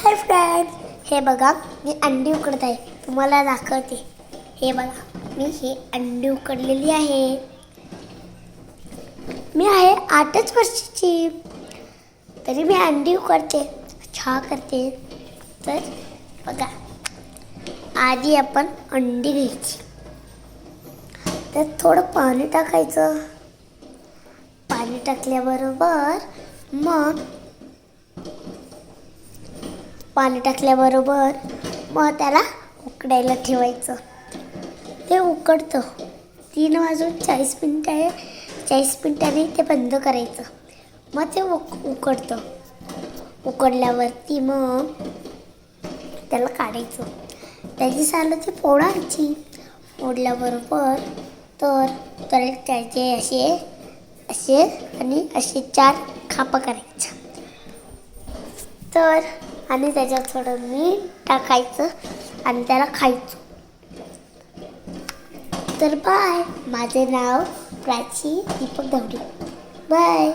Hi friends, हे बघा मी अंडी उकडत आहे. तुम्हाला दाखवते. हे बघा मी हे अंडी उकडलेली आहे. मी आहे 8च वर्षाची, तरी मी अंडी उकडते, चहा करते. तर बघा, आधी आपण अंडी घ्यायची, त्यात थोडं पाणी टाकायचं. पाणी टाकल्याबरोबर मग त्याला उकडायला ठेवायचं. ते उकडतं. 3 वाजून 40 मिनिटं आहे. 40 मिनिटांनी ते बंद करायचं. मग ते उकडतं. उकडल्यावरती मग त्याला काढायचं. त्याची सालं ती फोडायची. फोडल्याबरोबर तर त्याचे असे आणि असे 4 खापं करायचं. तर आणि त्याच्यात थोडं मीठ टाकायचं आणि त्याला खायचं. तर बाय. माझे नाव प्राची दीपक धावडे. बाय.